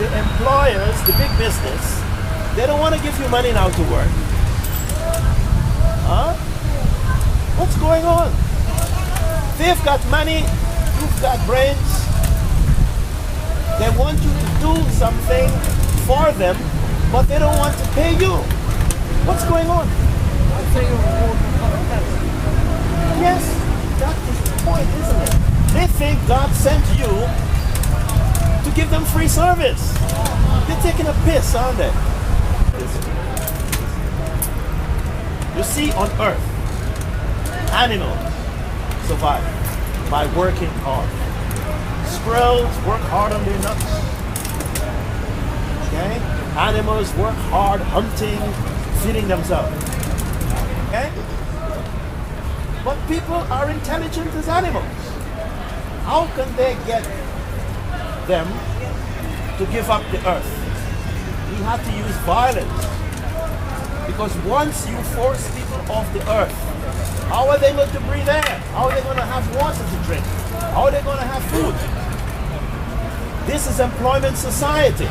the employers, the big business, they don't want to give you money now to work. Huh? What's going on? They've got money, you've got brains. They want you to do something for them, but they don't want to pay you. What's going on? Yes, that is the point, isn't it? They think God sent you to give them free service. They're taking a piss, aren't they? You see, on earth, animals survive by working hard. Squirrels work hard on their nuts. Okay? Animals work hard hunting, feeding themselves. Okay? But people are intelligent as animals. How can they get them to give up the earth? We have to use violence. Because once you force people off the earth, how are they going to breathe air? How are they going to have water to drink? How are they going to have food? This is employment society.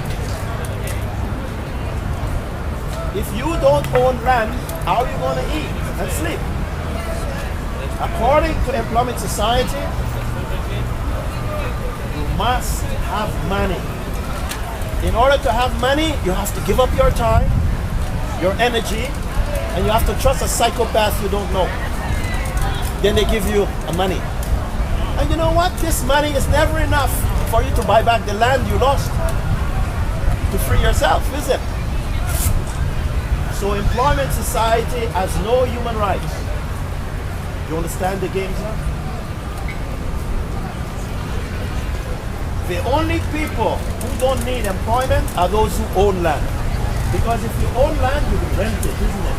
If you don't own land, how are you going to eat and sleep? According to employment society, you must have money. In order to have money, you have to give up your time, your energy, and you have to trust a psychopath you don't know. Then they give you money. And you know what? This money is never enough for you to buy back the land you lost, to free yourself, is it? So employment society has no human rights. You understand the game, sir? The only people who don't need employment are those who own land. Because if you own land, you can rent it, isn't it?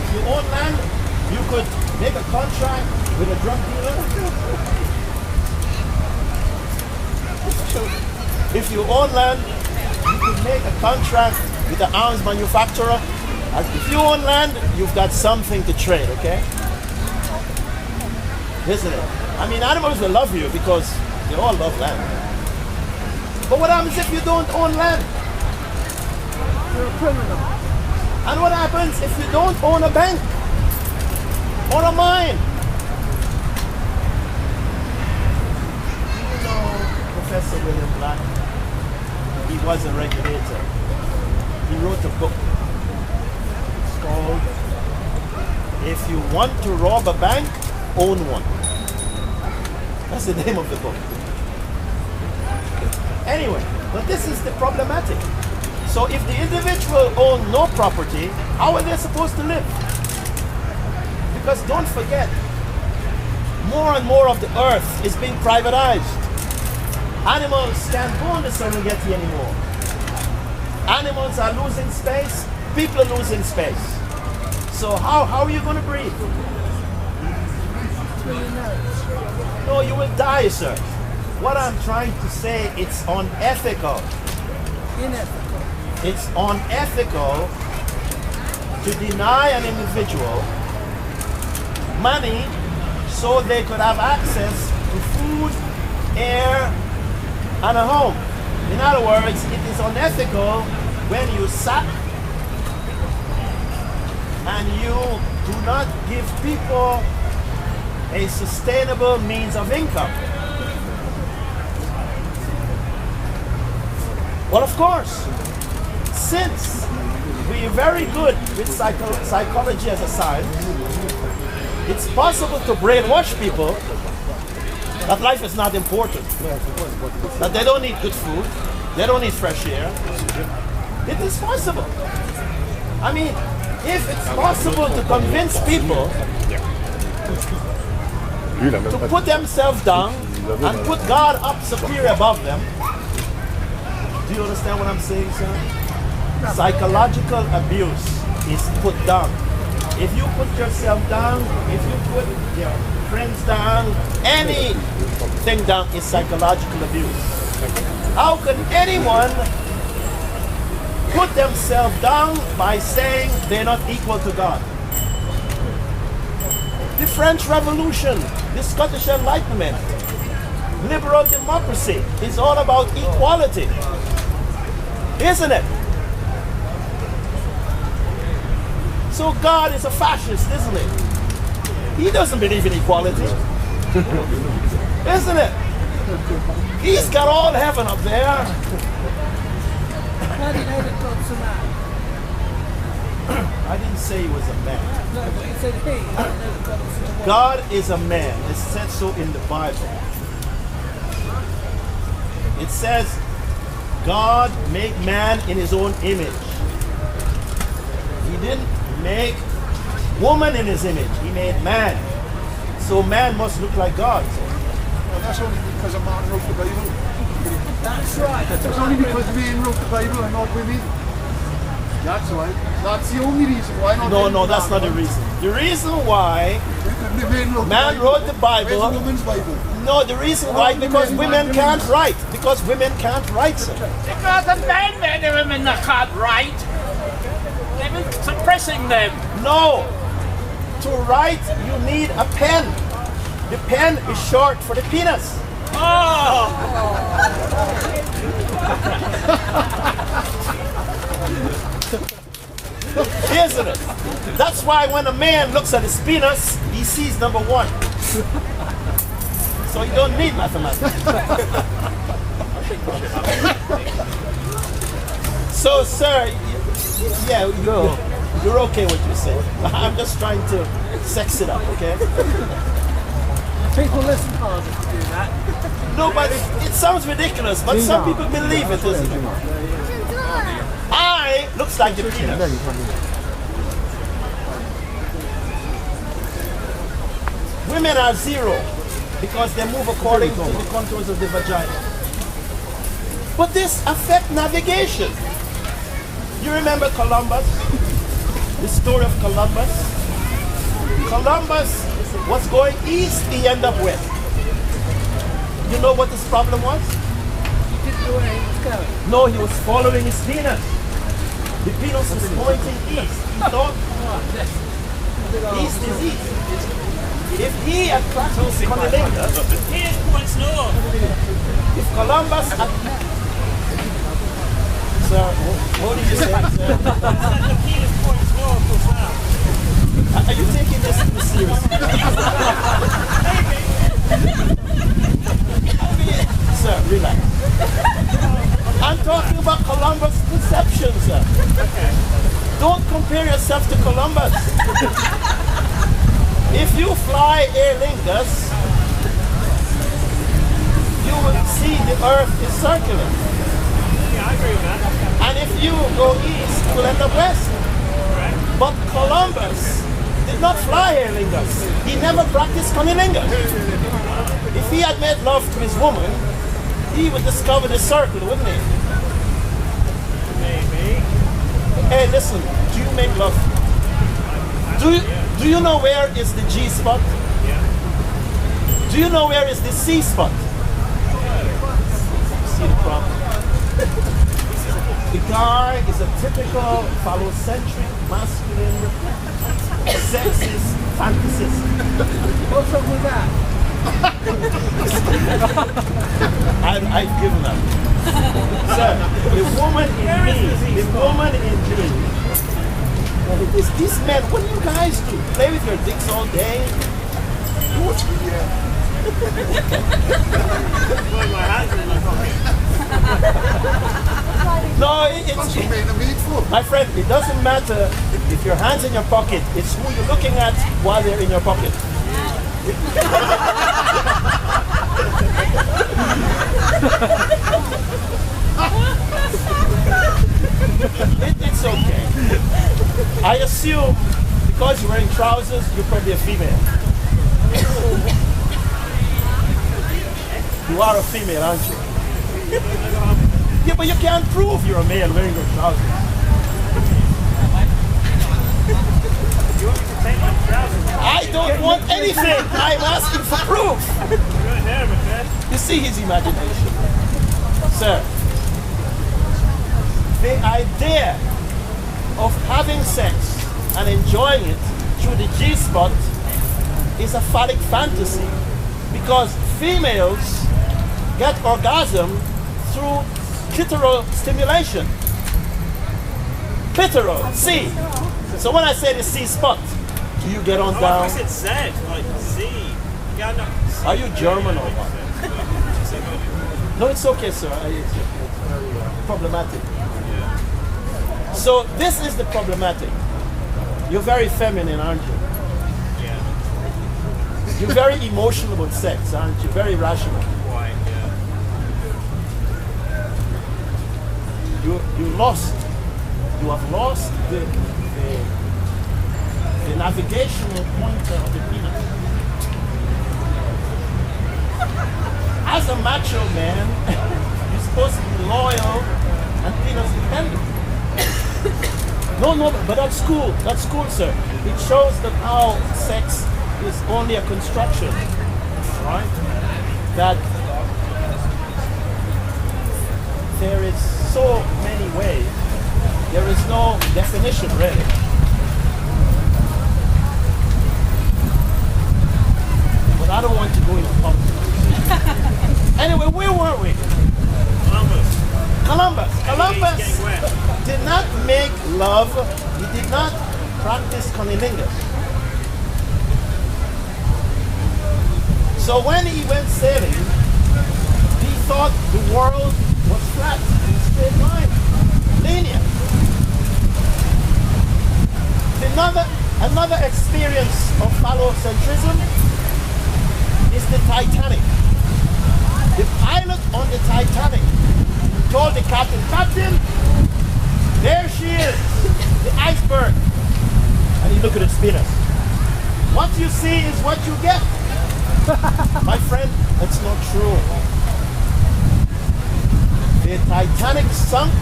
If you own land, you could make a contract with a drug dealer. If you own land, you could make a contract with the arms manufacturer. If you own land, you've got something to trade, okay? Isn't it? I mean, animals will love you because they all love land. But what happens if you don't own land? You're a criminal. And what happens if you don't own a bank or a mine? You know, Professor William Black, he was a regulator. He wrote a book. It's called If You Want to Rob a Bank, Own One. That's the name of the book. Anyway, but this is the problematic. So if the individual own no property, how are they supposed to live? Because don't forget, more and more of the earth is being privatized. Animals can't go on the Serengeti anymore. Animals are losing space, people are losing space. So how are you going to breathe? No, you will die, sir. What I'm trying to say, it's unethical. Unethical. It's unethical to deny an individual money so they could have access to food, air, and a home. In other words, it is unethical when you sack and you do not give people a sustainable means of income. Well, of course, since we are very good with psychology as a science, it's possible to brainwash people that life is not important, that they don't need good food, they don't need fresh air. It is possible. I mean, if it's possible to convince people to put themselves down and put God up superior above them, do you understand what I'm saying, sir? Psychological abuse is put down. If you put yourself down, if you put your friends down, anything down is psychological abuse. How can anyone put themselves down by saying they're not equal to God? The French Revolution, the Scottish Enlightenment, liberal democracy is all about equality. Isn't it? So God is a fascist, isn't he? He doesn't believe in equality. Isn't it? He's got all heaven up there. How do you know that God's a man? I didn't say he was a man. No, but you said he. How do you know that God is a man? God is a man. It said so in the Bible. It says, God made man in his own image. He didn't make woman in his image. He made man. So man must look like God. Well, that's only because a man wrote the Bible. That's right. It's only because men wrote the Bible and not women. That's why. That's the only reason why. No, that's not the reason. The reason why man wrote the Bible. Where's the woman's Bible? No, the reason why, because women can't write. Because women can't write, sir. Because the men and the women that can't write. They've been suppressing them. No. To write, you need a pen. The pen is short for the penis. Oh! Isn't it? That's why when a man looks at his penis, he sees number 1. So you don't need mathematics. So, sir, yeah, you're okay what you say. I'm just trying to sex it up, okay? People listen harder to do that. No, but it sounds ridiculous, but some people believe it, doesn't it? I looks like the penis. Women are 0 because they move according to the contours of the vagina. But this affects navigation. You remember Columbus? The story of Columbus? Columbus was going east, he ended up west. You know what his problem was? He didn't know where he was going. No, he was following his penis. The penis was pointing east. He thought east is east. If he had practiced cunnilingus, Here's points north. if Columbus had... Sir, what did you say, sir? The penis points north or south. Are you taking this seriously? Sir, relax. I'm talking about Columbus' perception, sir. Don't compare yourself to Columbus. If you fly Aer Lingus, you will see the earth is circular. Yeah, I agree with that. And if you go east, you will end up west. But Columbus did not fly Aer Lingus. He never practiced cunnilingus. If he had made love to his woman, he would discover the circle, wouldn't he? Maybe. Hey, listen, do you make love? Do you know where is the G spot? Yeah. Do you know where is the C spot? See the problem? The guy is a typical phallocentric, masculine, sexist, fantasist. What's wrong with that? I've given up. Sir, the woman in me, these men, what do you guys do? Play with your dicks all day? Watch me, yeah. Put my hands in my pocket. No, That's what men are made for. my friend, it doesn't matter if your hands in your pocket, it's who you're looking at while they're in your pocket. It's okay. I assume because you're wearing trousers, you're probably a female. You are a female, aren't you? Yeah, but you can't prove you're a male wearing your trousers. You want me to take my trousers off? I don't want anything. I'm asking for proof. You're going there, my friend. You see his imagination. Sir, the idea of having sex and enjoying it through the G-spot is a phallic fantasy because females get orgasm through clitoral stimulation. Literal, C. So when I say the C spot, do you get on down? I said Z, like Z. Yeah, no. Are you German or what? No, it's okay, sir. It's very problematic. So this is the problematic. You're very feminine, aren't you? Yeah. You're very emotional about sex, aren't you? Very rational. Quite, yeah. You lost. You have lost the navigational pointer of the penis. As a macho man, you're supposed to be loyal and penis dependent. No, but that's cool. That's cool, sir. It shows that how sex is only a construction, right? That there is so many ways. There is no definition, really. But I don't want to go into politics. Anyway, where were we? Columbus did not make love. He did not practice cunnilingus. So when he went sailing, he thought the world was flat, in a straight line, linear. Another experience of phallocentrism is the Titanic. The pilot on the Titanic told the captain, "Captain, there she is, the iceberg." And he looked at his penis. What you see is what you get. My friend, that's not true. The Titanic sunk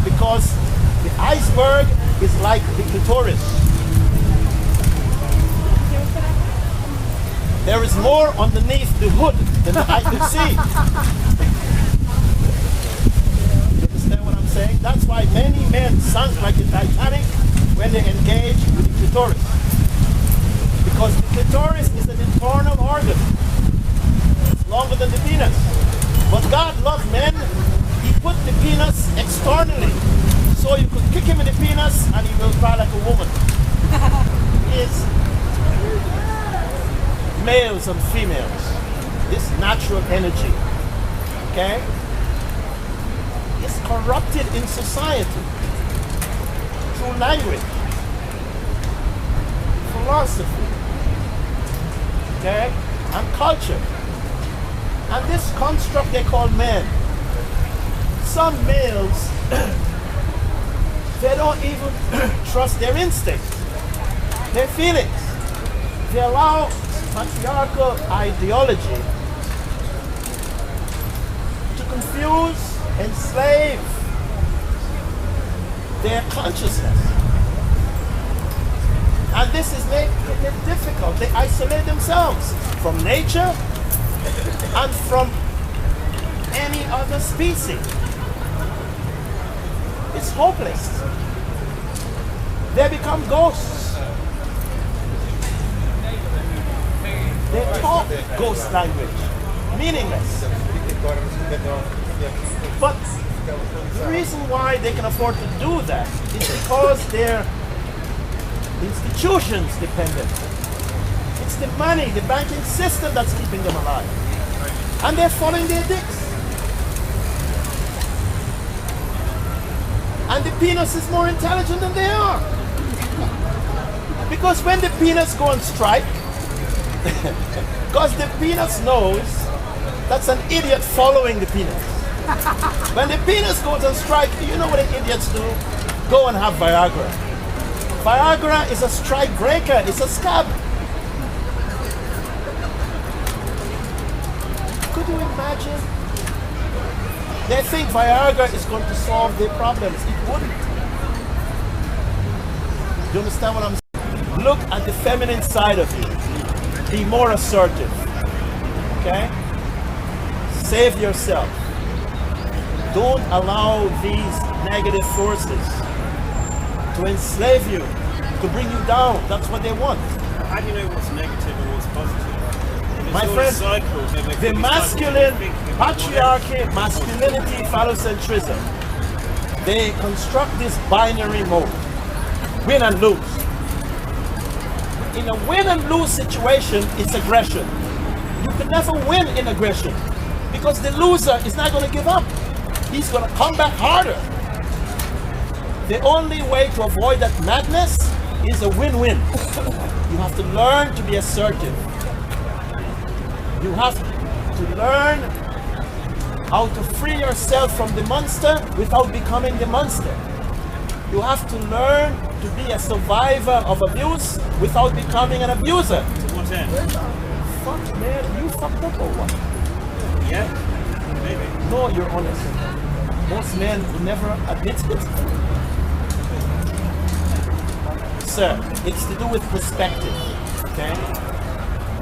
because the iceberg is like the clitoris. There is more underneath the hood than the eye can see. You understand what I'm saying? That's why many men sunk like the Titanic when they engage with the clitoris. Because the clitoris is an internal organ. It's longer than the penis. But God loved men. He put the penis externally. So you could kick him in the penis and he will cry like a woman. It's males and females. This natural energy, okay, is corrupted in society through language, philosophy, okay, and culture. And this construct they call men. Some males, they don't even trust their instincts, their feelings. They allow patriarchal ideology to confuse, enslave their consciousness. And this is making it difficult. They isolate themselves from nature and from any other species. It's hopeless. They become ghosts. They talk ghost language, meaningless. But the reason why they can afford to do that is because their institutions dependent. It's the money, the banking system that's keeping them alive. And they're following their dicks. And the penis is more intelligent than they are. Because when the penis go on strike, because the penis knows that's an idiot following the penis. When the penis goes on strike, you know what the idiots do? Go and have Viagra. Viagra is a strike breaker, it's a scab. Could you imagine? They think Viagra is going to solve their problems. It wouldn't. Do you understand what I'm saying? Look at the feminine side of you. Be more assertive, okay? Save yourself. Don't allow these negative forces to enslave you, to bring you down. That's what they want. How do you know what's negative and what's positive? My friend, the masculine, patriarchy, masculinity, phallocentrism they construct this binary mode, win and lose. In a win and lose situation, it's aggression. You can never win in aggression because the loser is not going to give up. He's going to come back harder. The only way to avoid that madness is a win-win. You have to learn to be assertive. You have to learn how to free yourself from the monster without becoming the monster. You have to learn to be a survivor of abuse without becoming an abuser. To what end? Fuck, man, you fucked up or what? Yeah, maybe. No, you're honest. Most men will never admit it. Sir, it's to do with perspective, okay?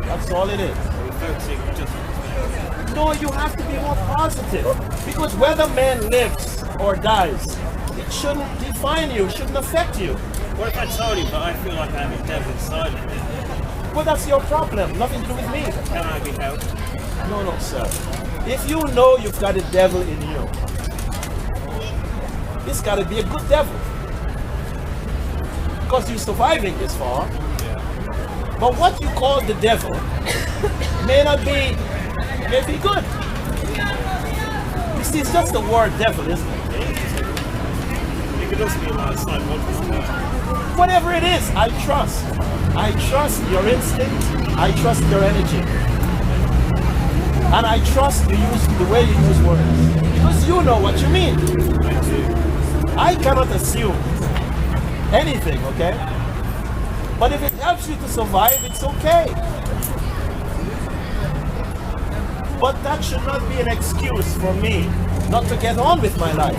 That's all it is. We're focusing just on No, you have to be more positive. Because whether man lives or dies, it shouldn't define you, shouldn't affect you. what if I told you that I feel like I have a devil inside of me? Well, that's your problem, nothing to do with me. Can I be helped? No, no, sir. If you know you've got a devil in you, it's got to be a good devil. Because you're surviving this far. But what you call the devil may not be, may be good. You see, it's just the word devil, isn't it? It could also be a psychological. Whatever it is, I trust. I trust your instinct. I trust your energy. And I trust you use the way you use words. Because you know what you mean. I cannot assume anything, okay? But if it helps you to survive, it's okay. But that should not be an excuse for me not to get on with my life.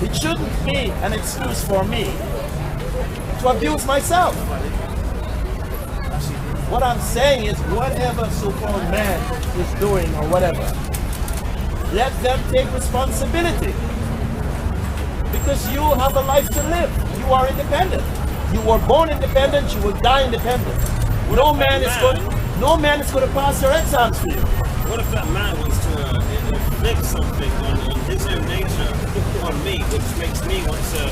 It shouldn't be an excuse for me to abuse myself. What I'm saying is whatever so-called man is doing or whatever, let them take responsibility. Because you have a life to live. You are independent. You were born independent, you will die independent. No man is going to pass your exams for you. What if that man wants to inflict something on his own nature on me, which makes me want to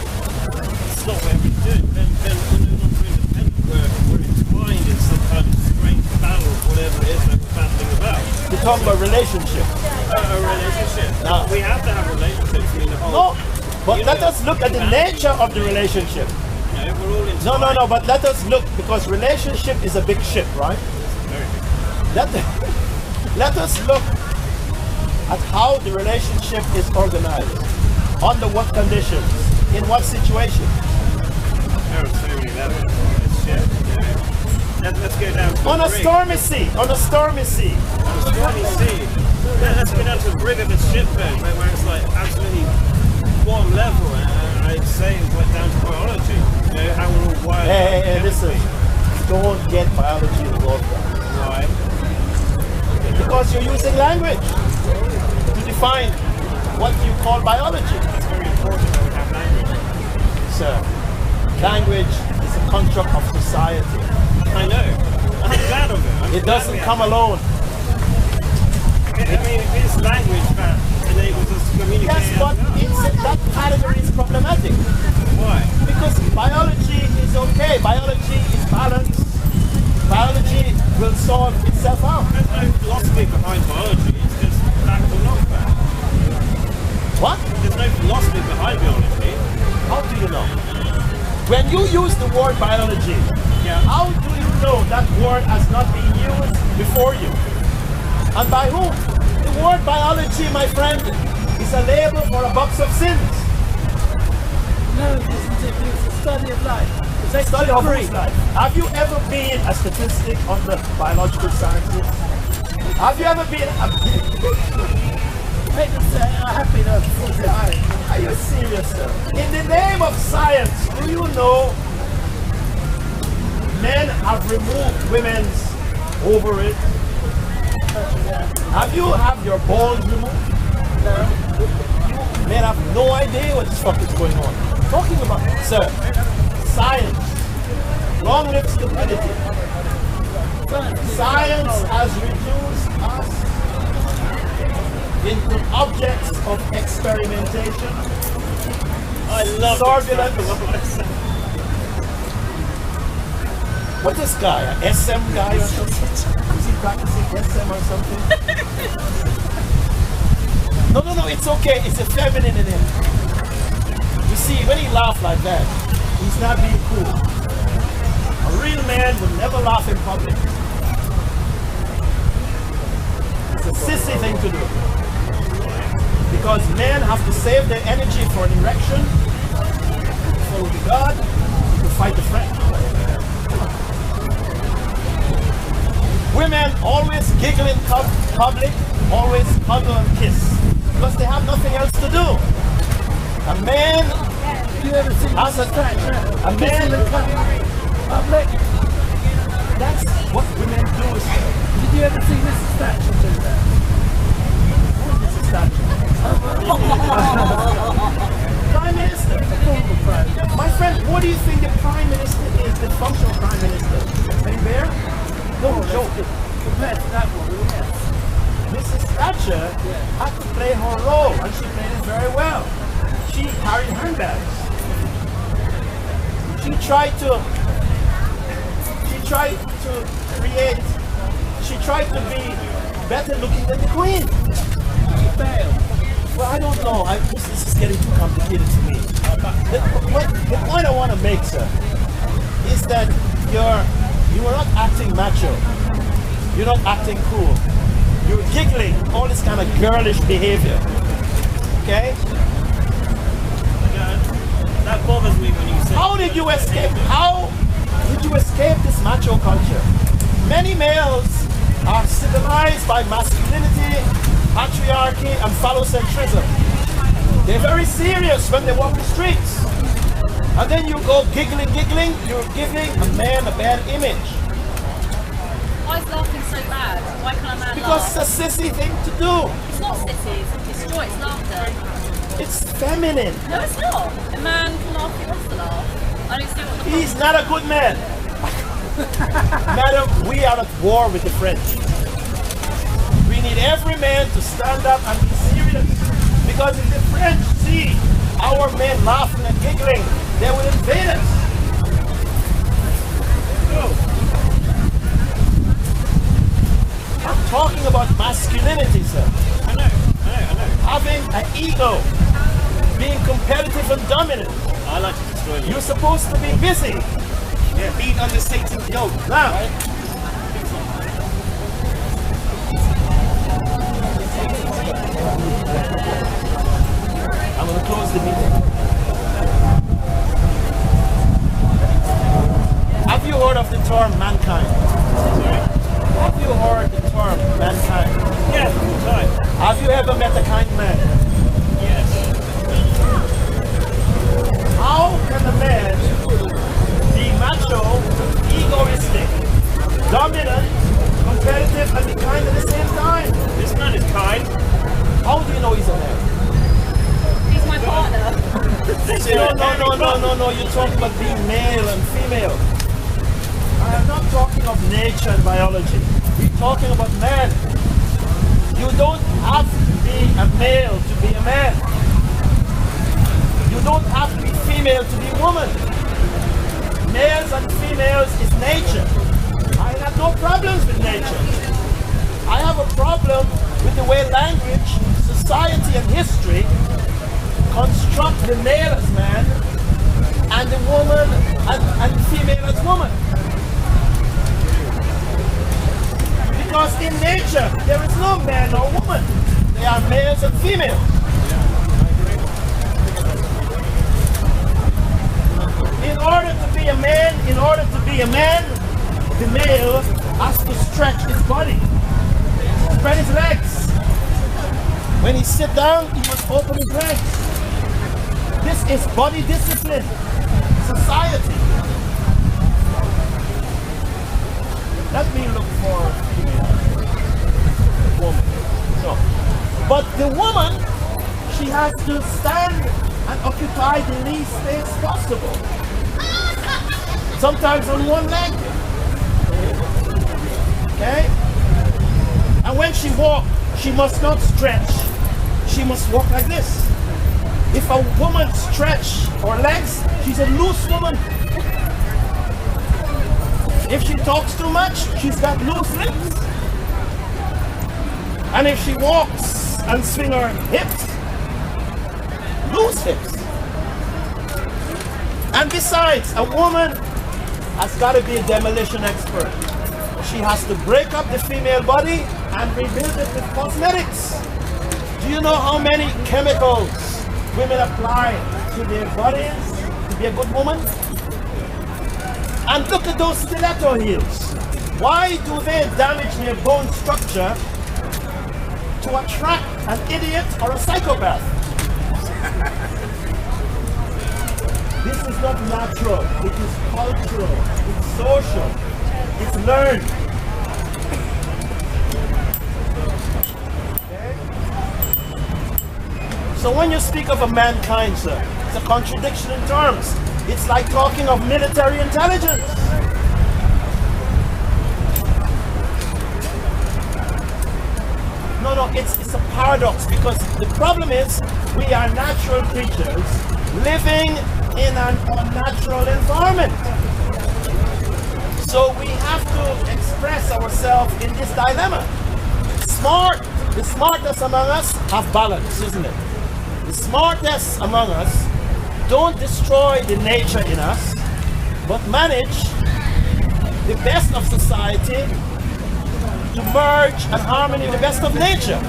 stop what he's doing? Then we're no longer independent. We're entwined in some kind of strange battle, whatever it is that we're battling about. You're talking about relationship. A relationship. No. We have to have relationships. I mean, the whole, No, but let us look at the nature of the relationship. you know, we're all entwined. No, but let us look, because relationship is a big ship, right? Very good. Let us look at how the relationship is organized, under what conditions, in what situation. There are so many levels of this shit. You know. Let's go down to On the a brig. stormy sea, on a stormy sea. On a stormy sea. Let's go down to the brig of a shipboat where it's like absolutely bottom level, and I'd say it's like down to biology. You know, how we're all wired. Hey, listen, don't get biology involved. Why? Because you're using language to define what you call biology. It's very important that we have language. Sir, language is a construct of society. I know. I'm glad of it. I'm It glad doesn't we come have alone. it. I mean, it's language that enables us to communicate. Yes, but that category is problematic. Why? Because biology is okay. Biology is balanced. Biology will sort itself out. There's no philosophy behind biology. It's just fact or not fact. What? There's no philosophy behind biology. How do you know? When you use the word biology, Yeah. how do you know that word has not been used before you? And by whom? The word biology, my friend, is a label for a box of sins. No, it isn't. It's a study of life. It's a Study of degree. whose life? Have you ever been a statistic on the biological sciences? Have you ever been a... People say, I have been over 40 times. Are you serious, sir? In the name of science, do you know men have removed women's ovaries? Have you had your balls removed? No. You men have no idea what the fuck is going on. Talking about, sir, science. Long live stupidity. Science has reduced us into objects of experimentation, I love surveillance. What's this guy? An SM guy or something? Is he practicing SM or something? No, it's okay. It's a feminine in him. You see, when he laughs like that, he's not being cool. A real man would never laugh in public. It's a sissy thing to do. Because men have to save their energy for an erection, to follow the God, to fight the French. Women always giggle in public, always cuddle and kiss, because they have nothing else to do. A man has a man public. That's what women do. Did you ever see Mrs. Thatcher do that? Who is Mrs. Thatcher? Prime Minister. My friend, what do you think the Prime Minister is? The functional Prime Minister? Teddy Bear? No joke. Compared to that one, yes. Mrs. Thatcher had to play her role, and she played it very well. She carried handbags. She tried to be better looking than the Queen. She failed. Well, I don't know. This is getting too complicated to me. The point I want to make, sir, is that you are not acting macho. You're not acting cool. You're giggling, all this kind of girlish behavior. Okay? That bothers me when you say. How did you escape this macho culture? Many males are civilized by masculinity, patriarchy, and phallocentrism. They're very serious when they walk the streets. And then you go giggling, you're giving a man a bad image. Why is laughing so bad? Why can't a man Because laugh? it's a sissy thing to do. It's not sissy, it's joy, it's laughter. It's feminine. No, it's not. A man can laugh if he wants to laugh. I don't see what the He's not a good man. Madam, we are at war with the French. We need every man to stand up and be serious. Because if the French see our men laughing and giggling, they will invade us. I'm talking about masculinity, sir. I know. Having an ego, being competitive and dominant. I like to destroy you. You're supposed to be busy. Yeah, being under Satan's yoke. Now, I'm going to close the meeting. Have you heard of the term mankind? Have you heard the term mankind? Yeah, all the time. Have you ever met a kind man? Yes. How can a man be macho, egoistic, dominant, competitive, and be kind at the same time? This man is kind. How do you know he's a man? He's my partner. No. You're talking about being male and female. I am not talking of nature and biology. We're talking about man. You don't have to be a male to be a man. You don't have to be female to be a woman. Males and females is nature. I have no problems with nature. I have a problem with the way language, society, and history construct the male as man and the woman and the female as woman. Because in nature, there is no man or woman. They are males and females. In order to be a man, the male has to stretch his body, spread his legs. When he sits down, he must open his legs. This is body discipline, society. Let me look for a woman. So, but the woman, she has to stand and occupy the least space possible. Sometimes on one leg. Okay? And when she walks, she must not stretch she must walk like this. If a woman stretch her legs, she's a loose woman. If she talks too much, she's got loose lips. And if she walks and swing her hips, loose hips. And besides, a woman has got to be a demolition expert. She has to break up the female body and rebuild it with cosmetics. Do you know how many chemicals women apply to their bodies to be a good woman? And look at those stiletto heels. Why do they damage their bone structure to attract an idiot or a psychopath? This is not natural, it is cultural, it's social, it's learned. Okay? So when you speak of a mankind, sir, it's a contradiction in terms. It's like talking of military intelligence. No, it's a paradox, because the problem is we are natural creatures living in an unnatural environment. So we have to express ourselves in this dilemma. The smartest among us have balance, isn't it? The smartest among us don't destroy the nature in us, but manage the best of society to merge and harmony with the best of nature.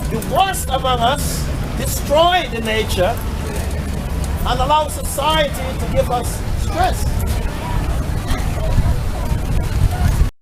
The worst among us destroy the nature and allow society to give us stress.